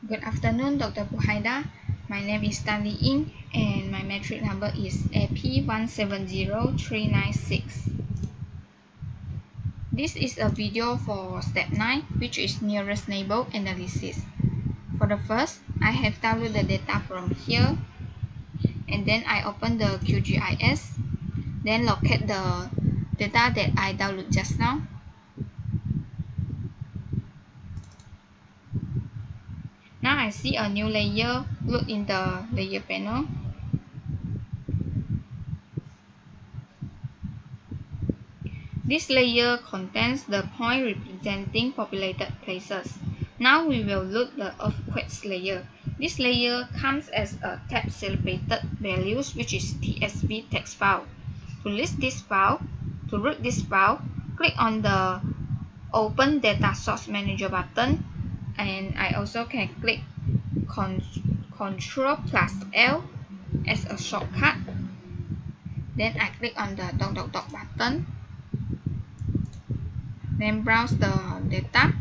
Good afternoon, Dr. Puhaida. My name is Ying and my metric number is AP170396. This is a video for step 9, which is nearest neighbor analysis. For the first, I have downloaded the data from here, and then I open the QGIS, then locate the data that I downloaded just now. Now I see a new layer. Look in the layer panel. This layer contains the point representing populated places. Now we will look the earthquakes layer. This layer comes as a tab celebrated values, which is TSV text file. To list this file, to root this file, click on the Open Data Source Manager button, and I also can click Ctrl plus L as a shortcut. Then I click on the dot button. Then browse the data.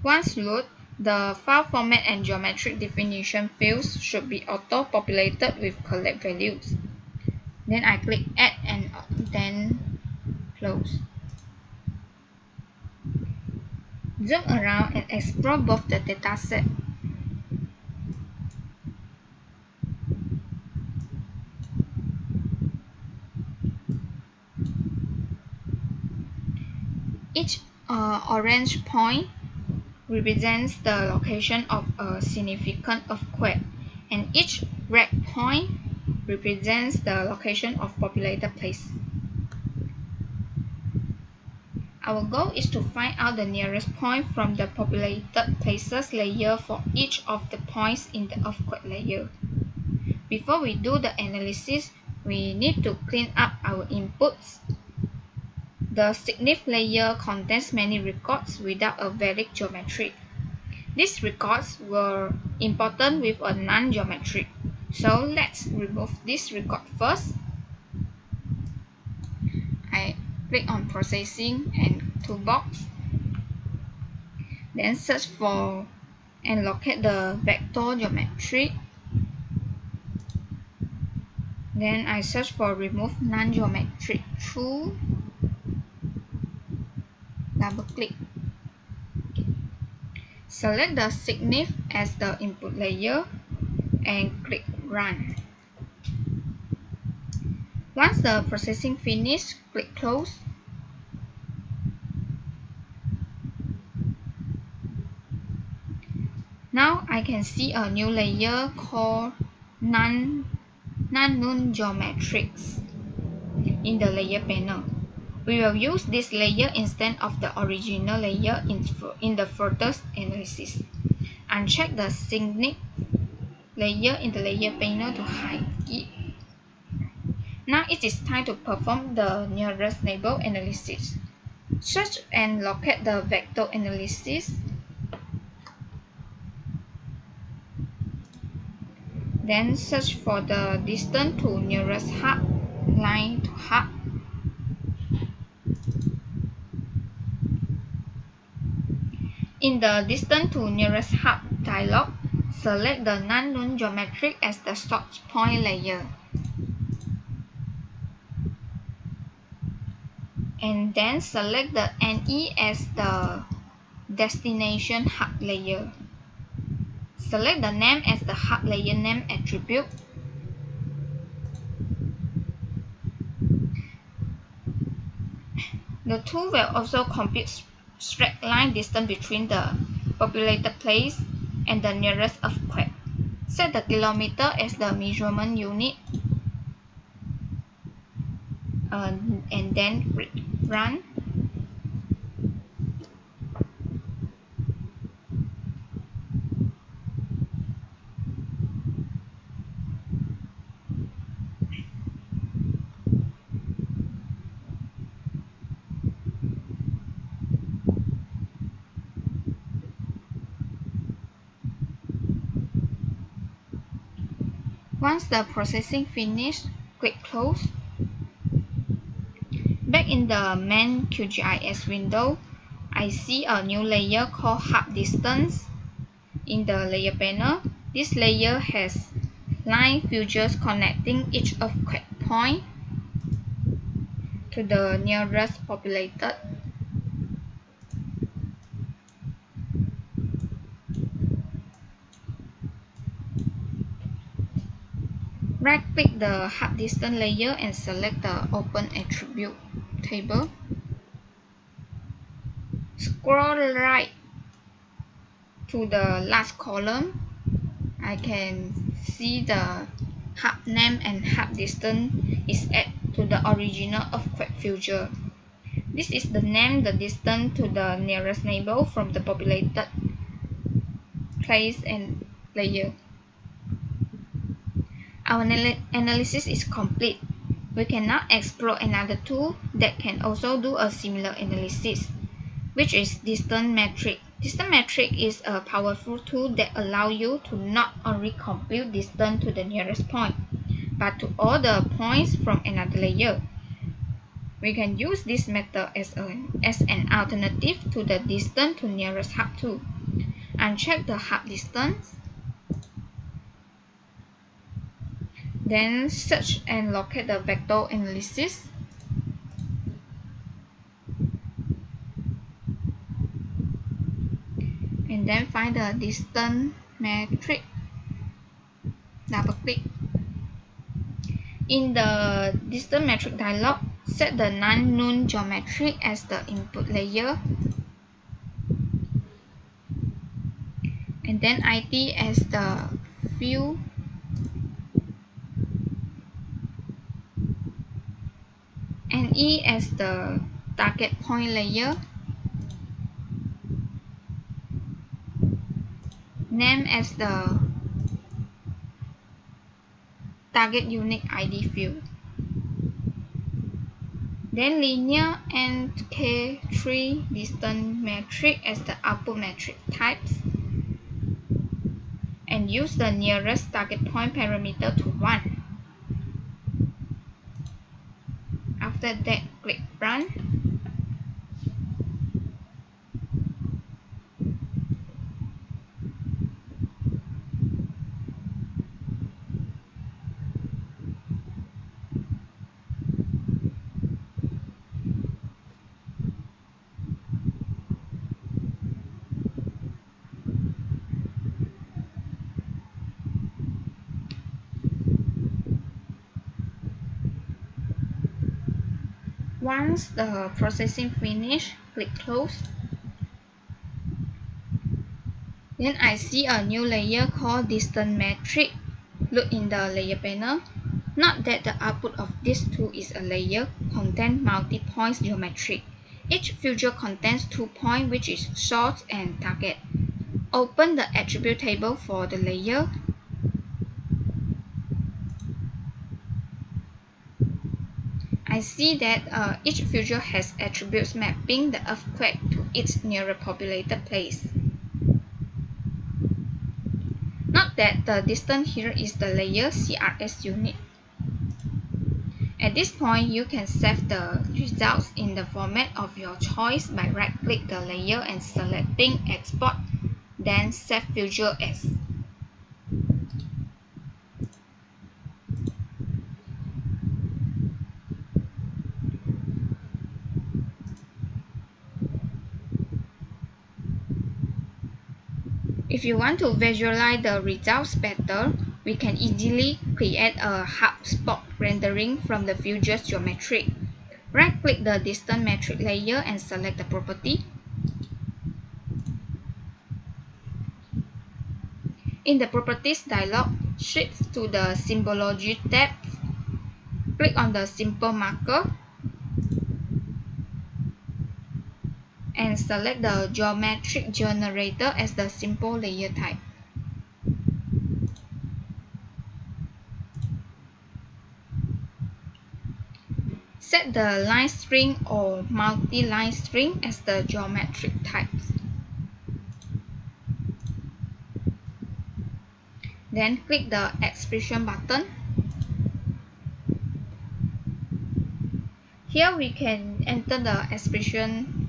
Once loaded, the file format and geometric definition fields should be auto-populated with correct values. Then I click Add and then Close. Zoom around and explore both the dataset. Each orange point represents the location of a significant earthquake, and each red point represents the location of populated place. Our goal is to find out the nearest point from the populated places layer for each of the points in the earthquake layer. Before we do the analysis, we need to clean up our inputs. The SIGNIF layer contains many records without a valid geometry. These records were important with a non-geometric. So let's remove this record first. I click on Processing and Toolbox. Then search for and locate the vector geometry. Then I search for Remove Non-Geometric Tool. Double click. Select the SIGNIF as the input layer and click Run. Once the processing finished, click Close. Now I can see a new layer called Non-Known Geometrics in the layer panel. We will use this layer instead of the original layer in the further analysis. Uncheck the SIGNIF layer in the layer panel to hide it. Now it is time to perform the nearest neighbor analysis. Search and locate the vector analysis. Then search for the distance to nearest hub, line to hub. In the distance to nearest hub dialog, select the non-known geometric as the source point layer. And then select the NE as the destination hub layer. Select the name as the hub layer name attribute. The tool will also compute straight line distance between the populated place and the nearest earthquake. Set the kilometer as the measurement unit and then run. Once the processing finished, click Close. Back in the main QGIS window, I see a new layer called Hub Distance. In the layer panel, this layer has line features connecting each earthquake point to the nearest populated. Right-click the Hub Distance layer and select the Open Attribute table. Scroll right to the last column. I can see the hub name and hub distance is added to the original earthquake feature. This is the name, the distance to the nearest neighbor from the populated place and layer. Our analysis is complete. We can now explore another tool that can also do a similar analysis, which is distance metric. Distance metric is a powerful tool that allows you to not only compute distance to the nearest point, but to all the points from another layer. We can use this method as an alternative to the distance to nearest hub tool. Uncheck the hub distance, then search and locate the vector analysis. And then find the distance metric. Double click. In the distance metric dialog, set the non-null geometry as the input layer, and then IT as the field, and E as the target point layer, name as the target unique ID field. Then linear and K3 distance metric as the output metric types, and use the nearest target point parameter to 1. After that, click Run. Once the processing finished, click Close. Then I see a new layer called Distance Metric. Look in the layer panel. Note that the output of this tool is a layer contains multi-points geometry. Each feature contains 2 points, which is source and target. Open the attribute table for the layer. I see that each feature has attributes mapping the earthquake to its nearest populated place. Note that the distance here is the layer CRS unit. At this point, you can save the results in the format of your choice by right-click the layer and selecting Export, then Save Feature As. If you want to visualize the results better, we can easily create a hotspot rendering from the feature's geometry. Right-click the distance metric layer and select the property. In the Properties dialog, shift to the Symbology tab. Click on the Simple Marker and select the Geometric Generator as the simple layer type. Set the line string or multi-line string as the geometric types. Then click the Expression button. Here we can enter the expression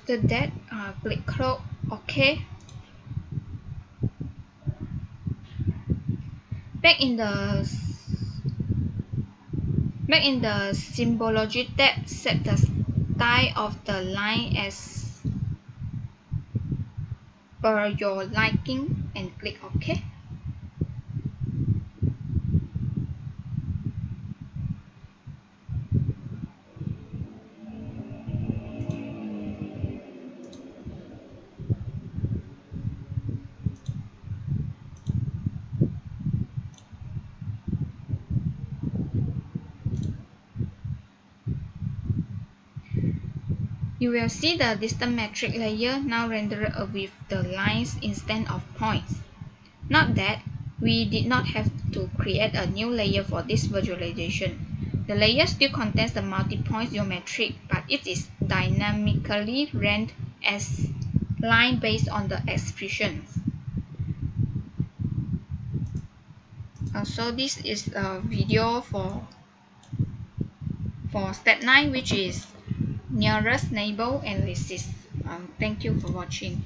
After that, click close OK. Back in the symbology tab, set the style of the line as per your liking and click OK. You will see the distance metric layer now rendered with the lines instead of points. Note that we did not have to create a new layer for this visualization. The layer still contains the multi-point geometry, but it is dynamically rendered as line based on the expressions. So this is a video for step 9, which is nearest neighbor analysis. Thank you for watching.